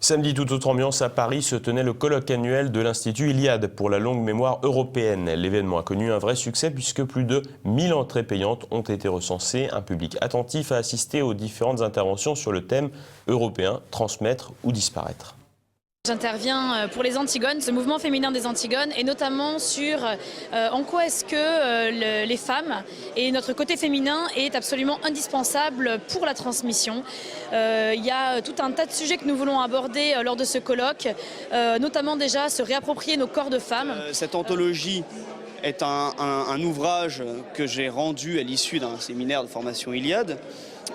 Samedi, toute autre ambiance à Paris, se tenait le colloque annuel de l'Institut Iliade pour la longue mémoire européenne. L'événement a connu un vrai succès puisque plus de 1000 entrées payantes ont été recensées. Un public attentif a assisté aux différentes interventions sur le thème européen, transmettre ou disparaître. J'interviens pour les Antigones, ce mouvement féminin des Antigones, et notamment sur en quoi est-ce que les femmes et notre côté féminin est absolument indispensable pour la transmission. Il y a tout un tas de sujets que nous voulons aborder lors de ce colloque, notamment déjà se réapproprier nos corps de femmes. Cette anthologie est un ouvrage que j'ai rendu à l'issue d'un séminaire de formation Iliade.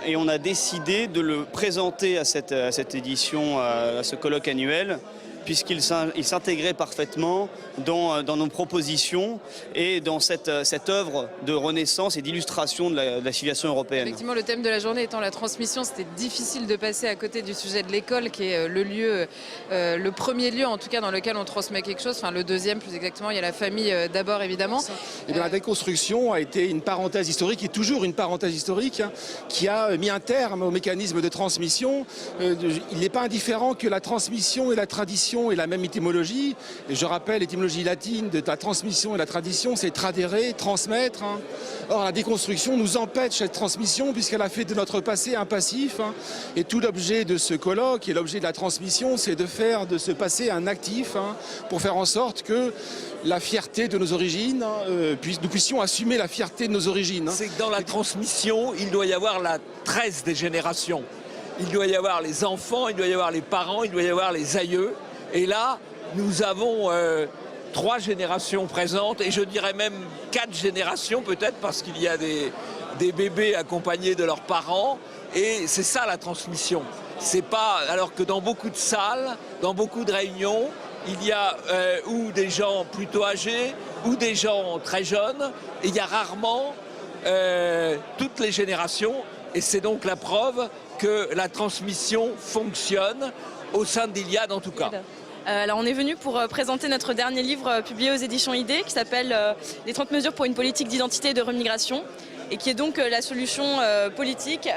Et on a décidé de le présenter à cette édition, à ce colloque annuel, puisqu'il s'intégrait parfaitement dans nos propositions et dans cette œuvre de renaissance et d'illustration de la civilisation européenne. Effectivement, le thème de la journée étant la transmission, c'était difficile de passer à côté du sujet de l'école, qui est le lieu, le premier lieu en tout cas dans lequel on transmet quelque chose, enfin le deuxième plus exactement, il y a la famille d'abord évidemment. Et bien, la déconstruction a été une parenthèse historique, et toujours une parenthèse historique, qui a mis un terme au mécanisme de transmission. Il n'est pas indifférent que la transmission et la tradition et la même étymologie. Et je rappelle l'étymologie latine de la transmission et la tradition, c'est tradere, transmettre. Or, la déconstruction nous empêche cette transmission puisqu'elle a fait de notre passé un passif. Et tout l'objet de ce colloque et l'objet de la transmission, c'est de faire de ce passé un actif pour faire en sorte que la fierté de nos origines, nous puissions assumer la fierté de nos origines. C'est que dans la transmission, il doit y avoir la tresse des générations. Il doit y avoir les enfants, il doit y avoir les parents, il doit y avoir les aïeux. Et là, nous avons 3 générations présentes, et je dirais même 4 générations peut-être, parce qu'il y a des bébés accompagnés de leurs parents, et c'est ça la transmission. C'est pas, alors que dans beaucoup de salles, dans beaucoup de réunions, il y a ou des gens plutôt âgés, ou des gens très jeunes, et il y a rarement toutes les générations, et c'est donc la preuve que la transmission fonctionne, au sein de l'Iliade en tout cas. Alors on est venu pour présenter notre dernier livre publié aux éditions ID qui s'appelle Les 30 mesures pour une politique d'identité et de remigration, et qui est donc la solution politique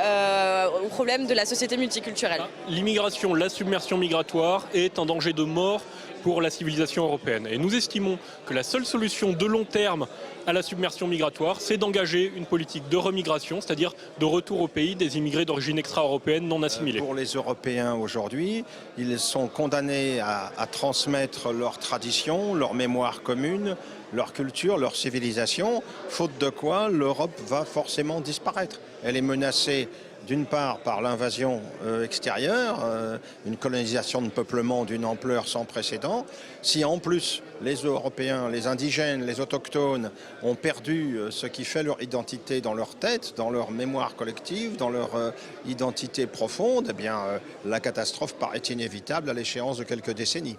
au problème de la société multiculturelle. L'immigration, la submersion migratoire est un danger de mort pour la civilisation européenne. Et nous estimons que la seule solution de long terme à la submersion migratoire, c'est d'engager une politique de remigration, c'est-à-dire de retour au pays des immigrés d'origine extra-européenne non assimilés. Pour les Européens aujourd'hui, ils sont condamnés à transmettre leurs traditions, leur mémoire commune, leur culture, leur civilisation, faute de quoi l'Europe va forcément disparaître. Elle est menacée d'une part par l'invasion extérieure, une colonisation de peuplement d'une ampleur sans précédent. Si en plus les Européens, les indigènes, les autochtones ont perdu ce qui fait leur identité dans leur tête, dans leur mémoire collective, dans leur identité profonde, eh bien la catastrophe paraît inévitable à l'échéance de quelques décennies.